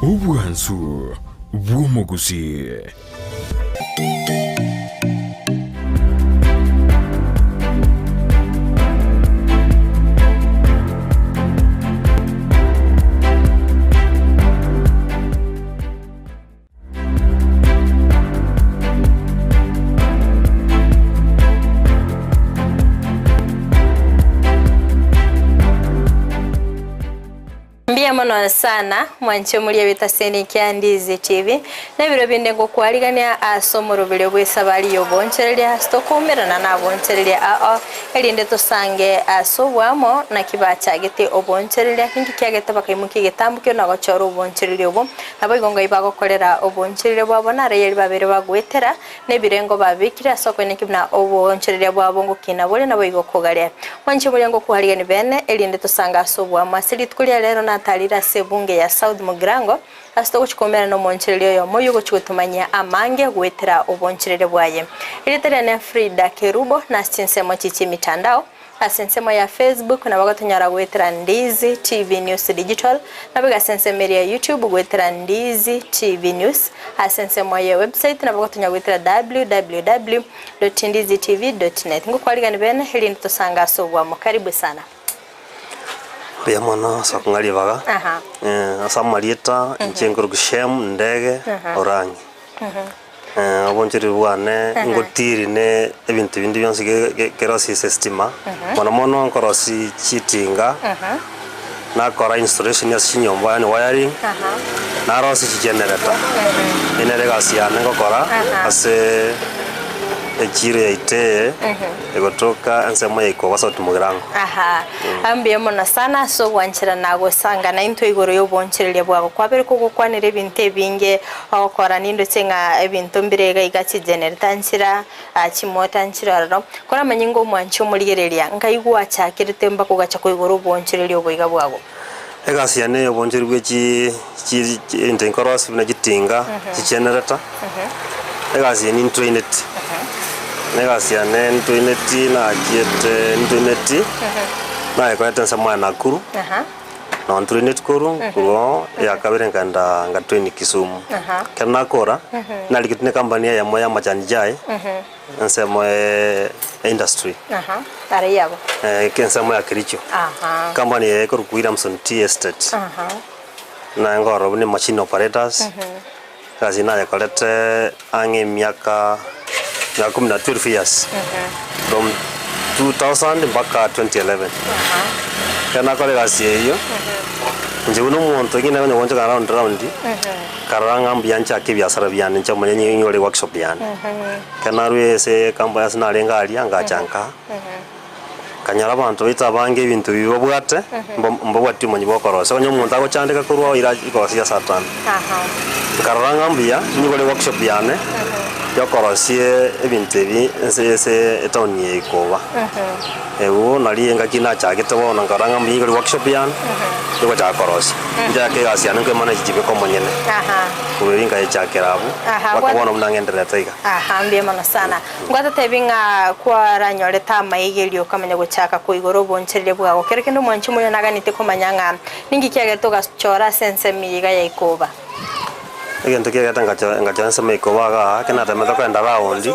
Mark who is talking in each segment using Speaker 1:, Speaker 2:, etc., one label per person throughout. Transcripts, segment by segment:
Speaker 1: Ubwansu bw'Omugusii.
Speaker 2: Mono sana mwanche mulia bitaseni kya Ndizi TV na biro binde ngo kwaligania asomoro bile bwe Esabari yoboncherelia stokomera na naboncherelia elinde tosange asobwamo na kibacha gete oboncherelia kingi kyagete bakaimuki getambukyo na gochoro oboncherelia obo nabo igonga ibago kolera oboncherelia bwabo na reyeli babere bagwetera ne birengo babikira soko ne kibna oboncherelia bwabo ngo kinabole nabo igokogalia mwanche mulia ngo kwaligani bene elinde tosanga asobwamo asili tukulia lero na talira sebunge ya South Mugrango asito kuchikomera no moncherelio yo moyo gochikutumanya amange gwetera oboncherere bwaye ilitere na Frida Kerubo na sinsemo chichi mitandao asensemo ya Facebook na bagatunyara gwetera Ndizi TV News Digital na biga sensemo ya YouTube gwetera Ndizi TV News asensemo ya website na bagatunyara gwetera www.ndizitv.net ngo kwaligani bene hilindi tosanga asobwa mo karibu sana.
Speaker 3: Pia mwana sakungali baga. Asamalieta nchenguru kushem ndege orangi. Obonchiri bwane ngotiri ne ebintu bindi byonse kerosi systema. Mwana mono nkorosi chitinga. Na kora installation ya shinyomba yani wiring. Na rosi generator. Ine gasi ya ngokora ase echire ite egotoka ensemo yiko wasatu mugirango
Speaker 2: ambiye mona sana so wanchira nago sanga na into igoro yo bonchirele bwabo kwabere ko gukwanira ebinte binge okora nindo cenga ebintu mbirega igachi generator nchira chimota nchira ro kora manyingo mwancho muligerelia ngaigwa chakirite mbako gacha ko igoro bonchirele oboiga bwabo
Speaker 3: egasi yane bonchirwe chi intenkoros bina gitinga chi generator egasi ni internet negasi ya internet na kiete internet na ekwete nsema na kuru na internet kuru kugo ya kabere nganda ngatweni Kisumu kana kora na likitne company ya moya majani jai nsema industry
Speaker 2: are yabo
Speaker 3: kensema ya Kericho company ya Kurukuira Mson Tea Estate na ngoro ni machine operators kazi na yakolete ange miaka 12 years from 2000 mpaka 2011 kana kole kazi hiyo nje uno muntu ngine bane bonja round karanga mbiancha kibiasara byane ncha munyenye nyole workshop byane kana rwese kamba yasina lenga ali anga chanka kanyara bantu bita bange ibintu bibobwate mbobwati munyi bokorosa onyo muntu agochandika kurwa ira ikosi ya satan karanga mbia nyole workshop byane yakorosie ebintu ebi ese etoni yekoba ewo nalienga kina chagete bona ngaranga mbigo workshop yan yuko chakorosi njake gasiana nke mana jibe ko monyene kuringa yachakerabu wakabona mnangendera taiga
Speaker 2: mbie mana sana ngwata tebinga kwa ranyole tama igelio kamenya gochaka ko igoro boncherere bwago kerekendo mwanchi moyo naganite ko manyanga ningi kyagete gachora sense miga yaikoba
Speaker 3: again tokia ngacha nsema ikobaga kana tameta kwenda round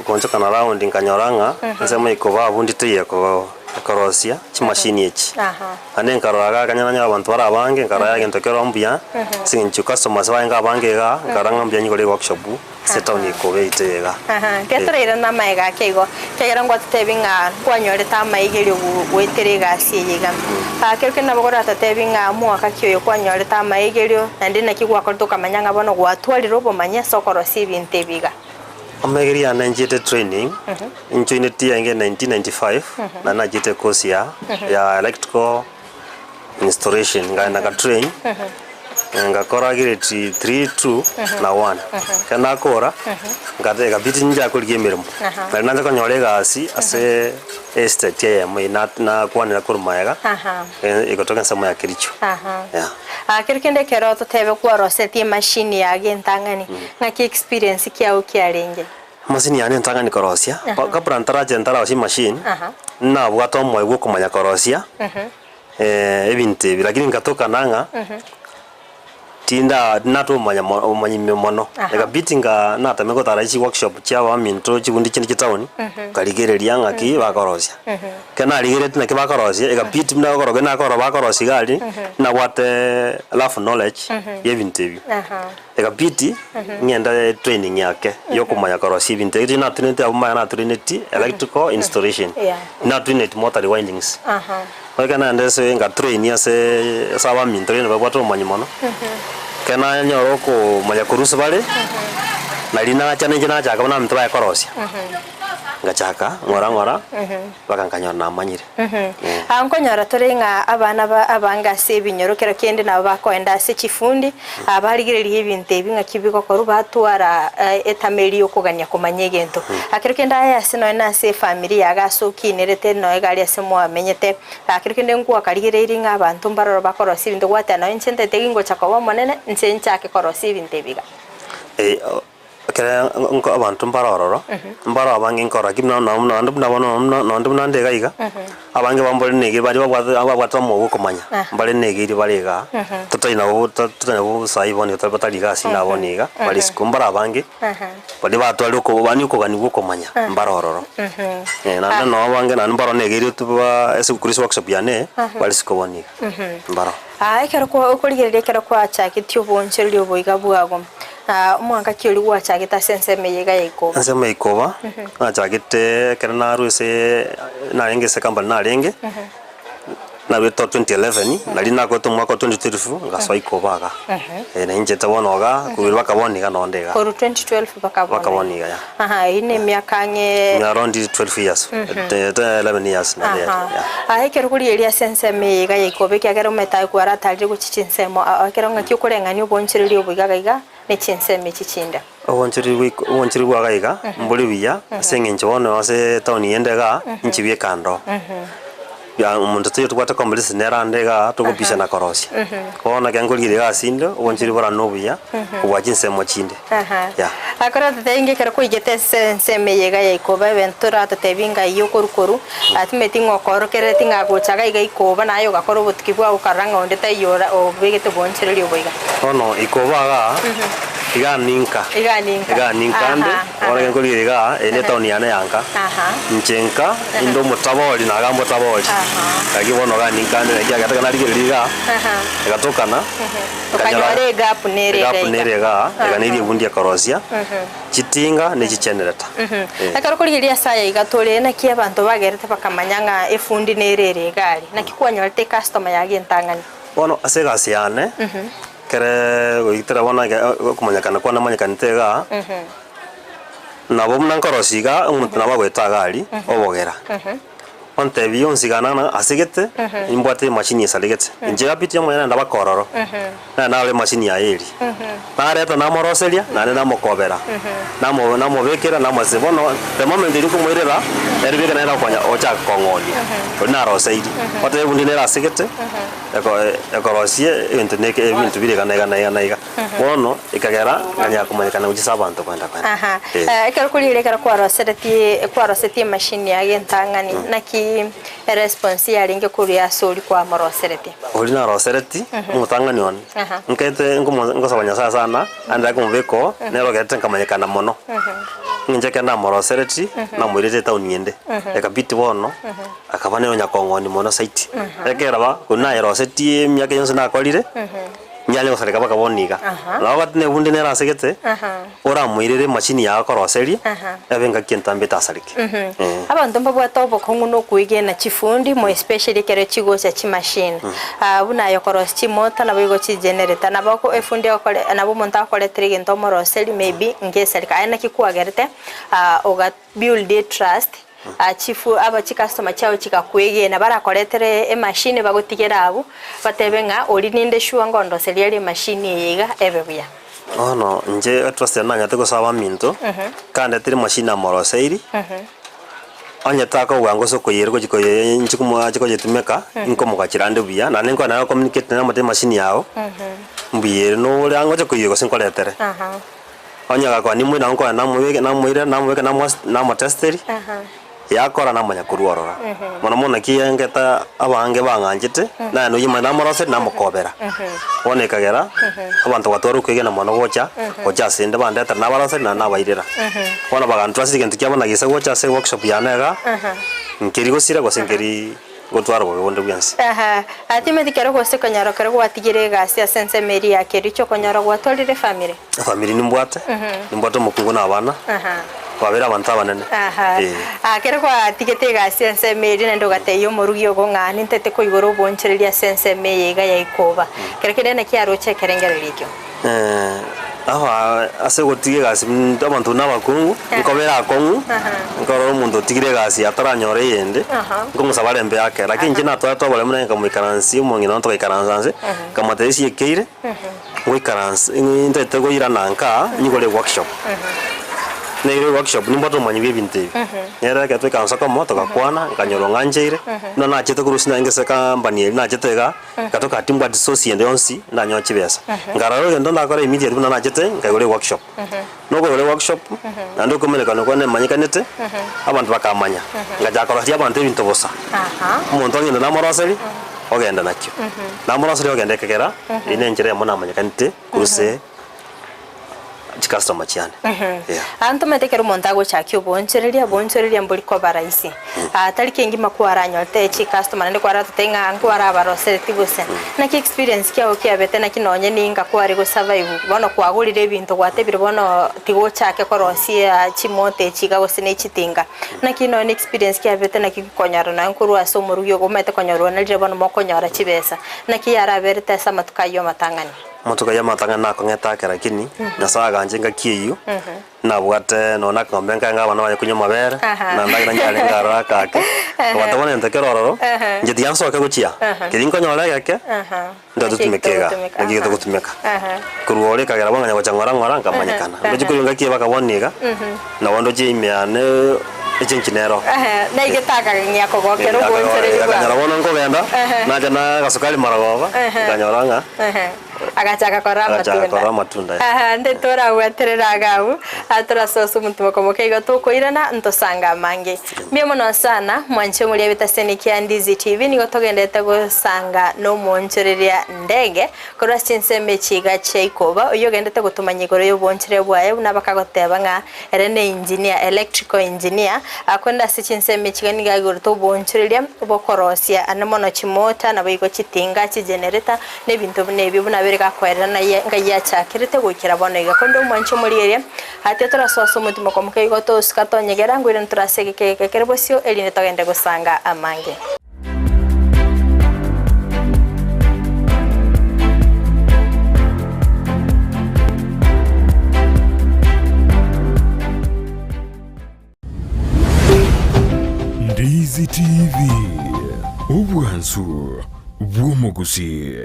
Speaker 3: koncho kana round nkanyoranga nsema ikoba bundite yako korosia chimashini echi ane nkaroraga kanyanya abantu barabange nkaraya gentokero mbia sinchu customers bainga bangega nkaranga mbia nyigore workshop setoni ikobe itega
Speaker 2: ketorera na maiga kego kegera ngwatebinga kwanyore tama igelio gweterega siyiga akerke nabagora tatebinga mwaka kyoyo kwanyore tama igelio ndina kigwa korto kamanyanga bono gwatwaliro bomanya sokoro sibintebiga
Speaker 3: amegeria na njete training injoine tia nge 1995 na najite course ya electrical installation ngana ka train ngakora grade 3 na 1 kana kora ngatega biti nja kuligemeremo na nanza kanyore gasi ase estate ya mwina na kwanira kurumayaga ikotoka nsamo ya Kericho
Speaker 2: kirikende kero totebe kwa roseti machine ya gentangani ngaki experience kiao kiarenge
Speaker 3: machine ya ntangani korosia kapra ntara jentara machine na bwato moyo kumanya korosia ebintu ebi lakini nkatoka nanga tinda nato manya mono ekabiti nga natameko tarachi workshop chaba minto chikundi chini chitaoni kaligereria ngaki bakorosia kana ligerete na kibakorosia ekabiti mna bakoroge na koro bakorosia gali na what love knowledge yebintu ebi ekabiti ngenda training yake yokumanya korosia ibintu ebi na trinity abumanya na trinity electrical installation na trinity motor windings kana ndese nga train yase saba minto ne babwato manyimono kana nyoro ko manya kurusu bale na lina challenge na chaka na mtwa yakorosia ngachaka ngora bakankanyora na manyire
Speaker 2: anko nyora torenga abana abanga sebinyoro kero kende na bakoenda se chifundi abaligireri ebintu ebinga kibiko ko rubatwara etameli okuganya kumanya gento akero kenda ya sino na se family yagasoki nerete no egali asemo amenyete akero kende ngwa kaligireri nga abantu mbaroro bakorosi bintu gwatana inchente tegingo chako monene nchencha ke korosi bintu ebiga
Speaker 3: kera nko abantu mbarororo mbaro abange nkora kimna no ndega iga abange bambole nege bari babwata mu gukomanya mbale nege barega tutaina bu saiboni utabata gasi na boniga bali sikumbara abange bali batwali ko bani uko gani gukomanya mbarororo na no abange na mbaro nege iri tuba esu kurisi workshop yane bali sikoboniga mbaro
Speaker 2: kero ko kuligerere kero kwa chakityo boncheryo boiga bwago mwanga kyoli gwachagita sense meyega yikoba
Speaker 3: sense meyikoba achagite kana naruse narengese kambali narenge na beto 2011 nali nako to mwaka 2012 ngaswa ikobaga na inje tabonoga kubirwa kaboniga nondega
Speaker 2: ko 2012
Speaker 3: bakaboniga
Speaker 2: ya ine miaka nge
Speaker 3: around 12 years 11 years na
Speaker 2: ya kero kuri elia sense meyega yikobe kyagero meta kwara talje guchichinsemo akero ngakyo kurenganya obonchereri obugaga ne chinseme chichinda
Speaker 3: wonchiri gwagaiga mbuli biya sengencho wono wase tawni yendega nchibye kando ya umuntu tuyo twata kombolisi nerandega tukubisha na korosi kona kyangolire gasindo wonchiri bora nobuya kubwachinse mochinde
Speaker 2: ya akora tetenge kera kuigete senseme yega yaikoba ventura tetebinga yokorukoru atimeti ngokoro kereti ngagochaga iga ikoba nayo gakoro butikibwa ukaranga ondeta yora obegete bonchiri oboiga
Speaker 3: ono ikobaga iga ninka ande ora ngolire ga ene tawni yana yanka nchenka indo mutaboli na gambo taboli kagibono ga ninka ande ya gataka na ligiriga gatokana
Speaker 2: kanyore gap nerega
Speaker 3: ega niri bundia korosia chitinga ne chichenereta
Speaker 2: akaro kuligiria saya igatore na kia bantu bagerete bakamanyanga efundi nerere gali na kikwanyolete customer yage ntangani
Speaker 3: bono asega siane kere goitera bona kumanyakana kwa namanyakanitega nabo mnankorosiga umuntu nabagweta gali obogera onte biyonsigana na asigete imbwate machine esaligete nje apiti yamwe na bakororo na ole machine ya eri na reta na moroselia na mokobera na mobekera na masebono the moment iri kumwirera eribega na kwanya ocha kongoni na roseidi ote bundi ne asigete ekorosie interneke ebintu bire kana iga bono ikagera kanya kumanyikana uji sabantu kwenda
Speaker 2: ekero kulire kero kwa machine ya gentangani naki response yaringe kuria sori kwa morosereti
Speaker 3: olina rosereti mutangani on nkete ngosabanya sana anda kumveko nero gete nkamanyikana mono nje kana morosereti na mwirete tauni yende ekabiti bono akabane onya kongoni mono site ekera ba kuna roseti myake yonse na kolire nyale osareka bakaboniga lawa batne bunde nera segete ora mwirere machine ya koroseri abenga kintambe tasarike
Speaker 2: abantu mbabwata bokongu no kuigena chifundi mo especially kere chigo cha chi machine buna yo korosi mota na bigo chi generator na bako efundi okole na bo monta okole trigger ntomoroseri maybe ngeserika ayana kikuagerete oga build the trust chifu aba customer chao chikakwege na barakoretere machine bagotigera abo batebenga ori ninde shuwa ngondo seriali machine yiga ebebuya
Speaker 3: ono nje trust na nyate ko saba minto kande tiri machine amoroseiri anya taka wango so koyergo chikoye nchikumo chiko yetumeka inkomo kachirande buya na nengo na communicate na mate machine yao mbiyere no rango chikoyego sinkoletere anya ga kwa nimwe na nko na mwege na mwire na mweke na mo testeri yakora namanya kuruorora mono mono kiyengeta abange banganjite na no yima namorose namukobera one kagera abantu batwara kwigena mono gocha sinde bandeta nabarose na nabairira bona bagantra sigenti kyabona gise gocha se workshop yanega nkiri gosira gosengeri gotwara bonde byansi
Speaker 2: atime dikero gose konyaro kero gwatigire gasi ya sense meri ya kericho konyaro gwatolire family nimbwate mukungu na abana kwabera abantu abanene kero gwatigite gasi ya sense meri nendo gateyo morugio gongani ntete ko igoro bonchereria sense meri ga yaikoba kero kirene kiaroche kerengererikyo
Speaker 3: ase gotige gasi abantu nabakungu nkobera akongu nkoro umuntu tigire gasi ataranyore yende ngomusabale mbe yake lakini njina twato bale muna nkamwikaransi umungi nanto kaikaransanse kamatesi yekeire ngwikaransi ntete go ira nanka nyigole workshop nere workshop nimbato manyibe bintebi nera katwe kansa ko moto kakwana kanyoro nganjeire no na chete kurusina ngese company na chete ga katoka timbwa disosi ende onsi na nyochi besa ngararo gendo ndakora immediate na chete ngayore workshop no go workshop ando komeleka no kone manyikanete abantu bakamanya ngajakora tia abantu bintu bosa umuntu ngenda na moroseri ogenda nakyo na moroseri ogenda kekera ine njire mona manyikanete kuruse customer cyane
Speaker 2: anto metekero montago chakyo bonchereria mbuli ko baraisi atari kengi makwaranyo te customer ndi kwara tutenga ankwara barose tibuse na ki experience kyao kyabete na kinonye ninga kwari go survive bono kwagurire ibintu gwatebire bono tigo chake korosia chimote chiga go sine chitinga na kinone experience kyabete na kikonyaro na nkuru asomurugyo go mete konyaro na je bono mokonyara chibesa na kiyara berete sama tukayo matangani
Speaker 3: motoka ya matanga nako ngeta lakini nasaga njenga kiyo na bwate no nakombe nganga bana baye kunywa mabere na ndagira njale ngara kake batabone ntekeroro njeti yanso ka guchia kirinko nyole yake ndo tutumekega ngiye tukutumeka kuruore kagera banga nyago changora ngora ngamanyikana ndo kuringa kiye bakaboniga na wondo jimiane echenkinero
Speaker 2: na igetaka nyako gokero bonchereri
Speaker 3: ngara wono ngogenda na jana gasukali maragoba ganyoranga
Speaker 2: agachaka kora matunda ndetora weterera gau atora sosu muntu bakomoke igatuko irana ntosanga mange mbye muno sana mwanche muri abitaseni kya Ndizi TV nigo togendete gusanga no monchereria ndege kora sinsembe chiga cheikoba uyo gendete gutumanyigoro yo bonchere bwaye nabakagoteba nga erene engineer electrical engineer akonda sinsembe chiga nigagoro to bonchereria bokorosia anamono chimota nabigo chitinga chi generator nebintu nebi bereka kwera na ngaya chakirite gukira bono igakondo mwanche muri ere hate turasoso mutima komuke igoto skatonyegera ngwire turasege kekerebosio eline togende gusanga amange
Speaker 1: Ndizi TV ubwansu bw'umugusi.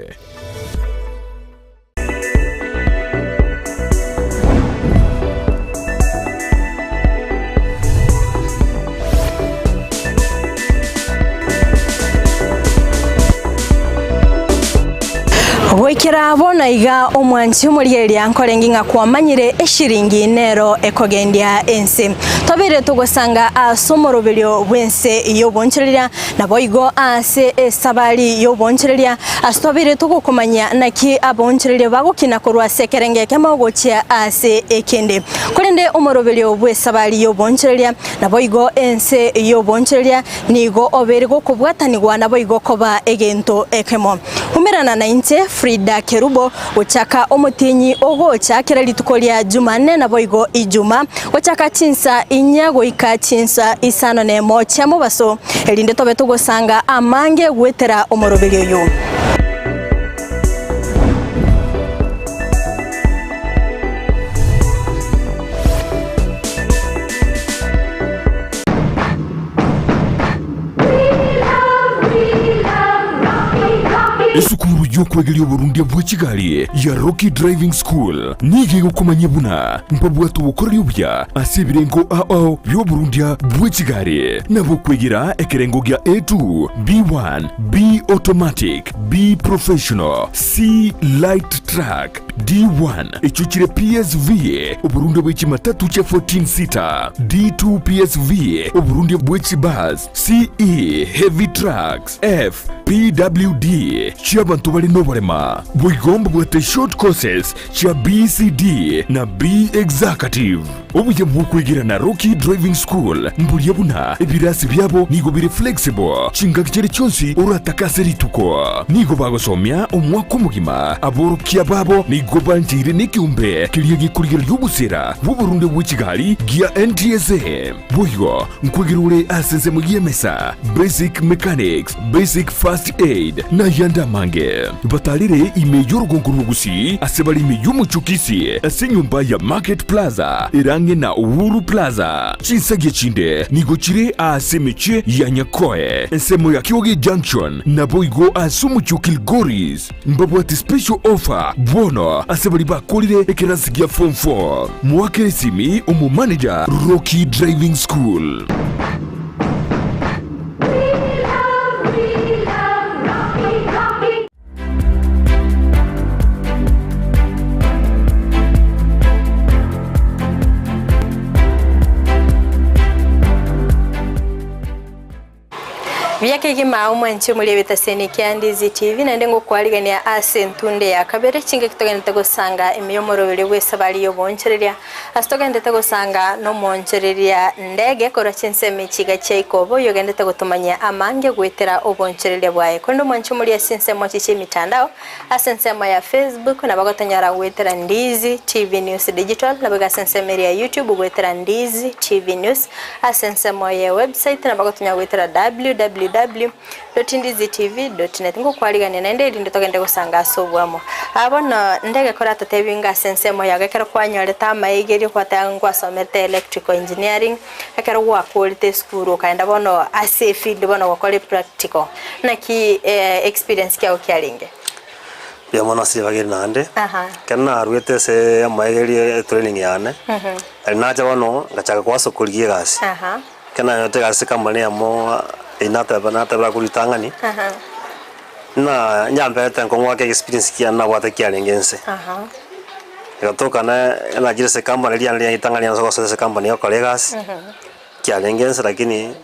Speaker 2: Wekera bona iga omwanchi muri ankorengi nga kwamanyire eshiringi nero ekogendia ense tobere tugosanga asomorobelyo bwense iyo bonchereria naboigo ase Esabari yo bonchereria astobere tugukomanya naki abonchereria bagukina korwa sekerenge kemagochia ase ekende korende omorobelyo bw'Esabari yo bonchereria naboigo ense yo bonchereria nigo obere gokubwatanigwa naboigo koba egento ekemo humerana na inte Frida Kerubo uchaka omutinyi ogo chakira litukolia Jumanne na boigo ijuma uchaka chinsa inyago ika chinsa isano ne mocha mubaso elinde tobe tugosanga amange gwetera omorobelyo yo
Speaker 1: Esukuru kwegeria Burundi bwa Kigali ya Rocky Driving School nige gukomanya buna mpabwa tubukorera ubya asibirengo ao byo Burundi bwa Kigali nabo kwegera ekerengo gya A2 B1 B automatic B professional C light track D1 echuchire PSV Burundi bwa matatu cha 14 seater D2 PSV Burundi bwa bus CE heavy trucks F PWD chiabantu bali no barema bwigomba bwate short courses cha BCD na B executive obuye mukwigira na Rocky Driving School mburiye buna ebirasi byabo nigo biri flexible chinga kicere cyonsi uratakase rituko nigo bagosomya umwaka mugima aborokia babo nigo banjire nikiumbe kiriye gikurira y'ubusera bu Burundi bwa Kigali gia NTSA buyo nkwigirure asenze mugiyemesa basic mechanics basic first aid na yanda mange batalire imeyo rugonguru Gusii asebali imeyo muchukisi asenyumba ya Market Plaza irange na Uhuru Plaza chinsage chinde nigo chire asemeche ya Nyakoe ensemo ya Kioge Junction na boigo asumuchukil Goris mbabwati special offer bono asebali bakolire ekerasigia form 4 mwakere simi umu manager Rocky Driving School.
Speaker 2: Vyake gima umwanchi muri bitaseni Ndizi TV na ndengo kwaligania asentunde ya kabere chinge kitogenda gusanga imiyomoro bire wese bali yo bonchereria asitogenda gusanga no monchereria ndege kora chinseme chiga cheikobo yogenda gutumanya amange gwetera obonchereria bwaye kondo mwanchi muri asinsemo chichi mitandao asensemo ya Facebook na bagotanyara gwetera Ndizi TV News Digital na bagasensemo ya YouTube gwetera Ndizi TV News asensemo ya website na bagotanya gwetera www.ndizitv.net ngo kwaligane na ndeli ndotogende gusanga sobwamo abona ndege kora tatebinga sensemo yagakera kwanyoreta amaigeri kwatangwa somete electrical engineering akera wa quality school kaenda bono ase field bono wakole practical na ki experience kyao kyalinge
Speaker 3: ya mona sibagiri nande kana arwete se amaigeri training yane naja bono ngachaka kwa sokuligie gasi kana yote gasi kama ne amo inata bra kulitangani na nyambe tanko ngwake experience kia na wata kia lengense gatoka na jire se company ile itangani na soko se company yo colleagues kia lengense lakini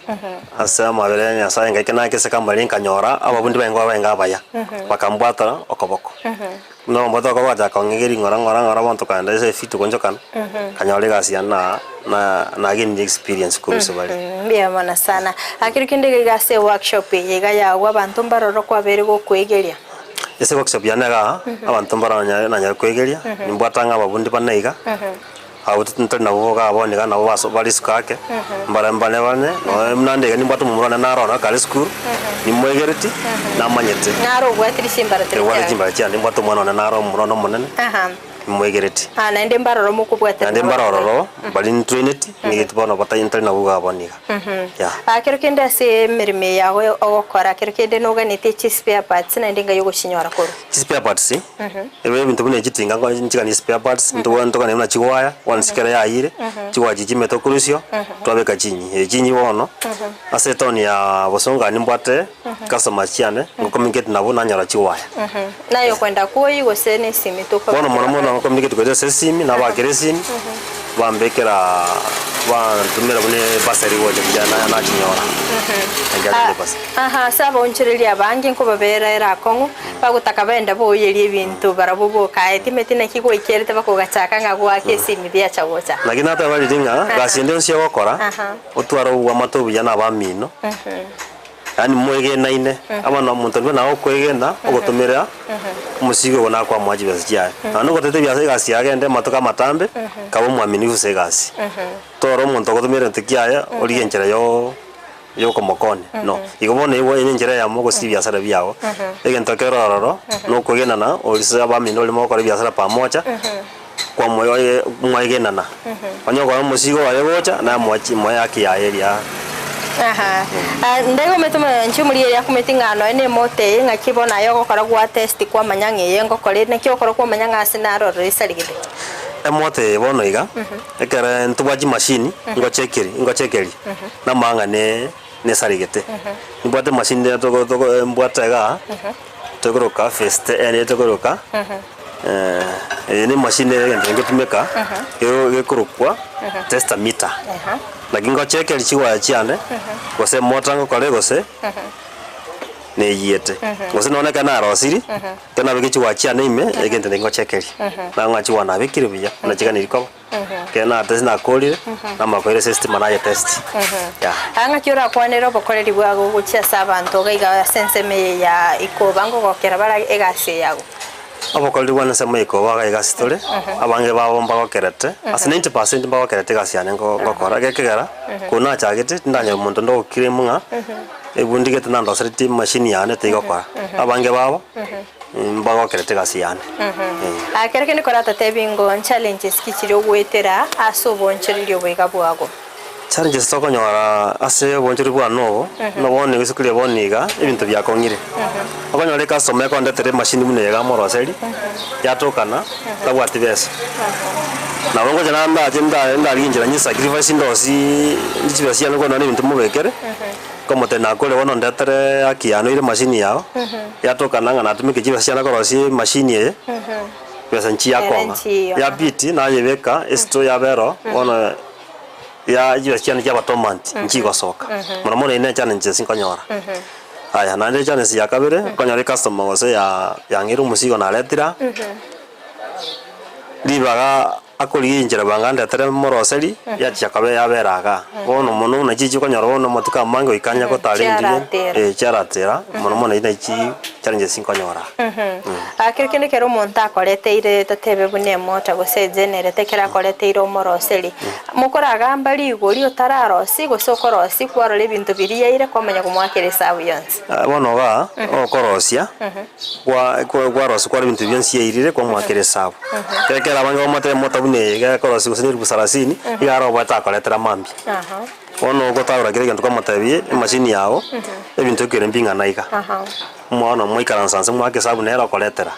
Speaker 3: asa mabere nya sa ngai kana ke se company kanyora ababundi benga baya bakambwata okoboko no mboto ko baja ko ngiri ngora bonto kanda se fitu konjokan kanyore gasia na gain experience kuruso bali
Speaker 2: mbia mana sana akirikinde gase workshop yega ya abantu mbaroro kwa bere go kwegeria
Speaker 3: ese workshop yanaga abantu mbaroro na kwegeria nimbwatanga ababundi banaiga awutunta na boga aboneka na baso bali skake mbane bane no mnande ni mbatu mumurana na rona kale school ni mwegereti na manyete
Speaker 2: naro gwatiri simbarate
Speaker 3: wale jimba cyane mbatu mwana na ro murono munene mwegereti
Speaker 2: na ende mbaroro mukubwate
Speaker 3: ende mbaroro bali ni trained ni gitbono batayentra na boga aboniga ya
Speaker 2: akirikinde ase mirime yawe ogokora akirikinde no ganite spare parts na ndinga yugo shinyora koro
Speaker 3: spare parts ebe bintu bune gitinga ngo nchikani spare parts ntoka na chiwaya wansikera ya ire chiwaji jimeto kurusio twabeka chinyi wono ase toni ya bosonga ni mbwate customer chiane ngo communicate nabo nanyara chiwaya
Speaker 2: nayo kwenda kuyi gosene simito kwa
Speaker 3: mono communicate kwa sesimi na bakeresini bambekera bantumira bune basari woje bijana na chinyora
Speaker 2: saba onchereria bangi nko babera era kongo bagutaka benda boyerie ibintu barabubo kaeti metina kigo ikerete bakogachaka ngagwa kesimi bya chagocha
Speaker 3: lakini hata bali dinga gasinde onse gokora otwaro wa matobu yana bamino yani mwege naine abana muntu na okwegenda ogotomera umusigo gona kwa mwaji bazijya ano gotete byase gasi agende matoka matambe kabo mwamini use gasi toro muntu ogotomera ntikiaya origenjera yo komokone no igobone iwo injera ya mogo si biasara byao egento kerororo no kwegena na orisa bamino limo kora biasara pamoja kwa mwege nana onyo kwa musigo wale bocha na mwachi moya ki ya area
Speaker 2: ndego metuma nchumuri ya kumetinga no ene mote ngakibona yo gukora gwa test kwa manyanga yengo kore nakyo gukora kwa manyanga sinaro risarigide
Speaker 3: emote bono iga ekere ntubaji machine ngochekeri na manga ne sarigete nibwate machine to mbwata ga togoroka first ene togoroka ni machine ngetumeka gekurukwa test meter lakini ngochekeri chiwa chiane gose motango kore gose ne yete gose none kana rosiri kana bigichi wachiane ime egente ngochekeri na ngachi wana bikire biya na chikani riko kena test na kolire na makoire system na ya test ya
Speaker 2: anga kiura kwanero bokoreri bwago guchia sabanto gaiga senseme ya ikobango gokera bara egase yago
Speaker 3: abokoreri bwana sema ikobaga egase tole abange babo mbagokerete as 90% mbagokerete gasiane ngokora gekegera kuna chagete ndanya muntu ndokire munga ebundigete nando seriti machine yane tigokora abange babo mbagokerete gasiane
Speaker 2: akereke ni korata tebingo challenges kichiri ogwetera asoboncheri obwega bwago
Speaker 3: challenges tokonyora ase boncheri bwa no bone gisukire boniga ebintu byakongire okonyora customer kondetere machine mune yega moroseri yatokana tabwati besa na bongo jana nda rinjira nyi sacrifice ndosi ndichibasiana kona n'ibintu mubekere como tena kole wono ndetere akiano ile machine yao yatokana ngana tumike kibasiana korosi machine ye pesa nchi yakonga ya biti na yebeka esto ya bero wono ya jibasiana ya batomant nchi gosoka mona ine challenges nkonyora aya na nde challenge ya kabere konyora customer gose ya ngiru musigo na letira libaga akuri injira banganda tere moroseri ya chakabe yaberaga bono mono na chichi konyora bono motuka mango ikanya ko talindi charatera mono ina chi challenges nkonyora
Speaker 2: akirikene kero monta koreteire tatebe bune mota gose genere tekera koreteire moroseri mukoraga mbali igori otararosi gosokorosi kwarole bintu biriyaire komenya kumwakire sabu yonse
Speaker 3: bono ga okorosia kwa rosi kwa bintu byansi yairire kwa mwakire sabu tekera bango mota ne korosi gose ni busarasini igaro bata koretera mambi ono gotawura kire kintu kamatabiye machine yao ebintu kire mbinga naiga mwana mwikaransanse mwake sabu nero koletera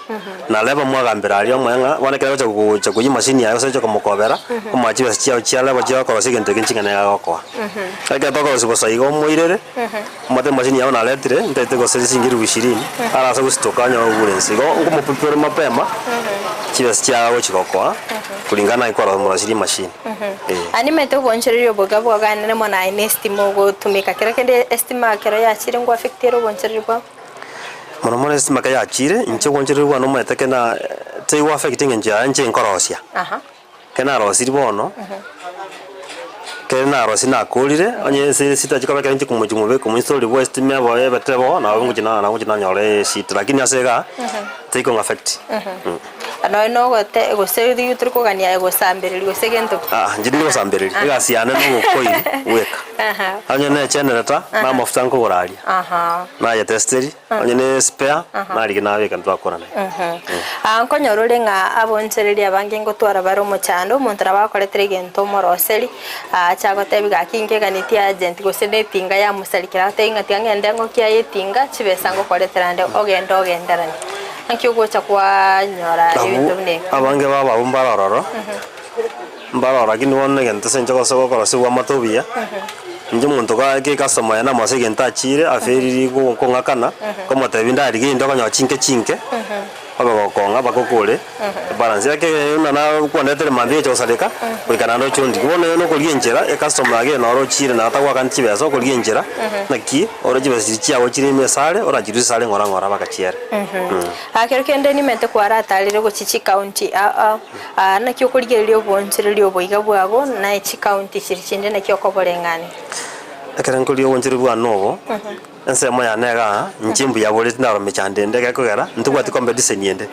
Speaker 3: na leba mwagambira ali omwenga wanekera cha kuyi machine yao secho komukobera omachibe chiao chiala bachiao korosi kintu kinchingana yagokwa aka toko sibosaigo moirere mate machine yao na letire ndete go servicing 20 arasa gustokanya uburensi go ngumupipere mapema chibe chiao chigokwa kulingana ikora murashiri machine
Speaker 2: ani meto boncherero bogabo ganene mona inestimo go tumika kera kende estima kera ya chirengwa affectero boncherero
Speaker 3: mono estima kaya chire inche boncherero no meteke na teiwa affecting nje nkorosia kena rosiri bono kena rosina kulire onye sita chikoba kanje kumujumube kumustori west mebo ebetebo na ngujina nyore shit lakini asega teiko affect
Speaker 2: no gote goseri yutriko gania gosambiriri gosegento
Speaker 3: njiri gosambiriri gasiana no koi weka anya ne generata na mafuta nko gorali na ya testeri anya ne spare na ri na weka ntwakora na
Speaker 2: anko nyorore nga abonchereri abange ngo twara baro mochando montara bakoretere gento moroseri chagote biga kinge ganiti agent gosede tinga ya musalikira tenga tiangende ngo kia yetinga chibesa ngo koreterande ogenderani ankyo gocha kwa nyora ibintu bine
Speaker 3: abange baba umbarororo mbarora kini wonne gento senjo gosogo korosi wa matobia nje muntu ka ke customer yana mose genta chire aferiri go ngakana ko motebinda ari gindo kanyo chinke abagokonga bakokole balance yake na kwandetele mambie cho saleka kwikana ndo chondi wone no kulienjera e customer age no ro chire na atagwa kanti beso kulienjera naki oro jibesi chiawo chire mesale ora jiru sale ngora bakachiere
Speaker 2: akero kende ni mente kwara atalire go chichi county na kyo kuligerio bonchire boiga bwabo na echi county chiri chinde na kyo kobolengane
Speaker 3: akera nkolio bonchire bwa nobo ense moya nega nchimbu ya bole tinaro mechande ndege kugera ntugwati competition yende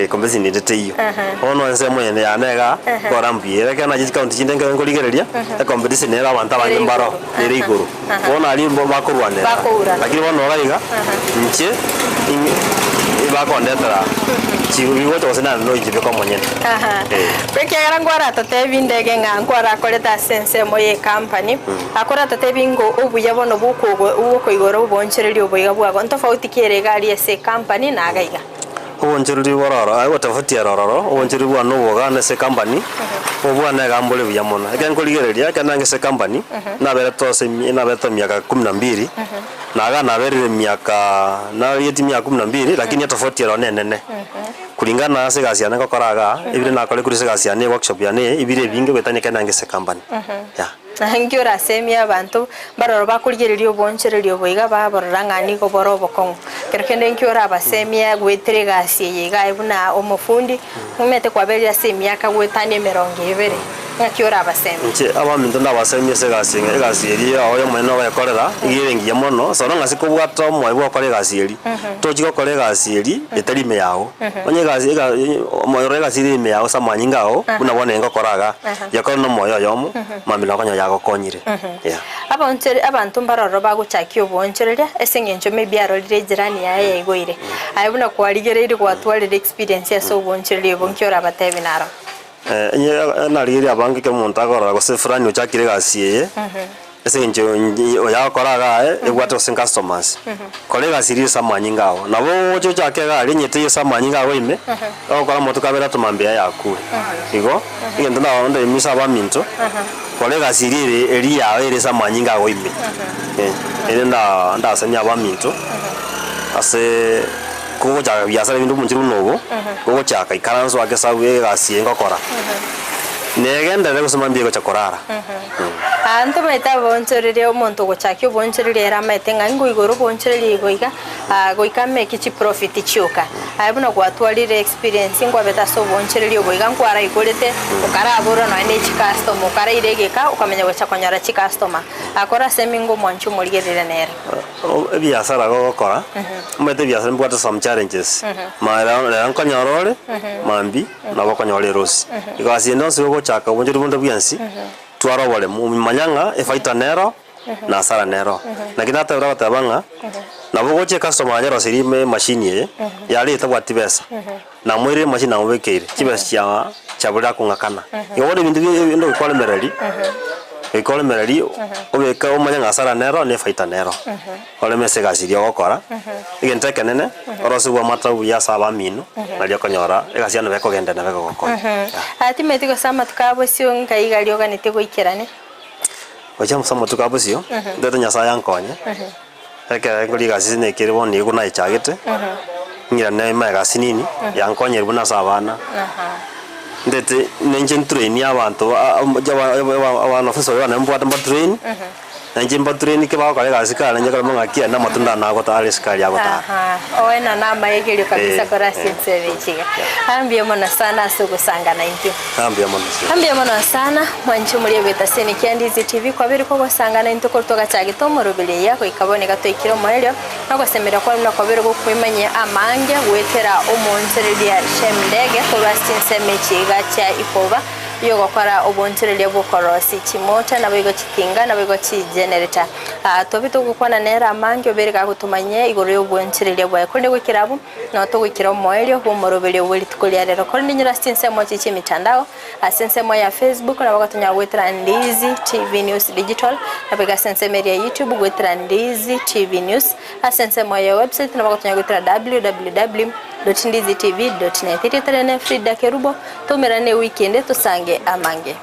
Speaker 3: competition yende teyo ono ense moya ya nega korambiere kana ji county chinde ngo ligereria competition era banta bange mbaro ere iguru ona ali bakurwane lakini ono raiga nche ba kondetera chibi wote wasina no ijibe kwa monyene
Speaker 2: peke yara ngwara totebi ndege nga ngwara koleta sense moye company akora totebi ngo ubuya bono buko igoro bonchereri obuya bwa ntofauti kire gari ese company na agaiga
Speaker 3: obonchereri bororo ai watafati aroro obonchereri bwa no bogana ese company obwana gambole buya mono ekenkoligereria kanange ese company na bere tose na beto miaka 12 na aga na bere miaka na yeti miaka 12 lakini tofauti aroro nene kulingana na segasi yana kokoraga ibire na kole kuri segasi yana workshop yana ibire binge betanye kanange ese company ya
Speaker 2: ngiora semia abantu baroro bakurigererio bonchererio boiga baborangani ko boro bokongo kerekende ngiora abasemia gwetere gasi yiga ibuna omufundi umete kwaberia semia ka gwetanie 20 ngakiora abasemia
Speaker 3: nche abaminto ndabasemia segasi egasi eri aho mwene bayakorera igirengiya mono so ngasi ko bwato mwe bwakore gasi eri tochiko kore gasi eri etarime yawo onye gasi moyo gasi eri me yawo samanyinga aho buna bone ngokoraga yakora no moyo yomo mamila konyo yakokonyire
Speaker 2: abantu mbaroro baguchakio bonchereria esengencho mebiaro lire jirani yaye igoire ayibuna kwarigereire gwatwarire experience ya so bonchereria bonkiora batebi naro
Speaker 3: na riri abange ke muntu agora go sefrani uchakire gasi ye esengencho yakoraga egwato sen customers kolega siri samanyinga aho nabo cyo chake gari nyete samanyinga aho ime okora moto kabera tumambia yakure igo ngendo na onda imisa baminto kolega siri eri yawe eri samanyinga aho ime ere nda senya baminto ase kugo chaka biasara bindu munchiru nobo kugo chaka ikaranzo ake sawe gasi ngokora negenda rego samambia go chakorara
Speaker 2: anto meta boncherere omonto gochakio boncherere era metenga ngo igoro boncherere igoiga goika make chi profit chioka ayibuna gwatwarire experience ngo beta so boncherere ogoiga ngwara igorete ukara aboro no ene chi customer ukara iregeka ukamenya gocha konyara chi customer akora semingo monchu murigerere nere
Speaker 3: biasara gokora mete biasara mbwata some challenges mara nkonyorore mambi nabo konyore rosi igasi ndonse go chaka bonjeri bondo byansi twara wale manyanga efaita nero na sara nero lakini hata ura batabanga nabo goche customer anyaro sirime machine yali tabwati besa na mwire machine amwekeire kibesa chabura kungakana yobone bintu ndo kwale merali ikole merali obeka omanyanga sara nero ne faita nero ole mesega sirio gokora igenteke nene orosi bwa matabu ya saba mino nalio konyora egasiano beko genda na beko gokora
Speaker 2: ati metiko sama tukabo sio nkaigalio ganite goikerane
Speaker 3: ocha musamo tukabo sio ndeto nyasa yankonye eke ngoli gasi ne kirebo ni kuna ichagete ngira ne mega sinini yankonye buna sabana ndete nenjen train abantu abana officer bana mbwata train nenjen train ke ba kale gasi kala nyaka mangakia na matunda na ko tale skali yako ta
Speaker 2: oena na mayegelio kabisa kwa sinsevechiga ambia mona sana sugusanga na intyo ambia mona sana mwanchi muri beta seni Ndizi TV kwa biri ko basanga na intyo ko toga cyagitomo rubile yako ikaboneka to ikiro moelyo nako semera kwa mna kwa biri ko kwimanye amange wetera omonseredia shemdege ko basinsemechiga cha ikoba yo gokora obonchereria bukorosi chimota na bigo chitinga na bigo chi generator tobito gukwana nera mangi obereka gutumanye igoro yo bonchereria bwa konde gwikirabu no to gwikira moelyo bo morobere weli tukolia rero konde nyira sinsemo chichi mitandao asensemo ya Facebook na bagatunya gwetera Ndizi TV News Digital na biga sensemeria YouTube gwetera Ndizi TV News asensemo ya website na bagatunya gwetera www.ndizitv.net. Frida Kerubo tumerane weekend tusange amange.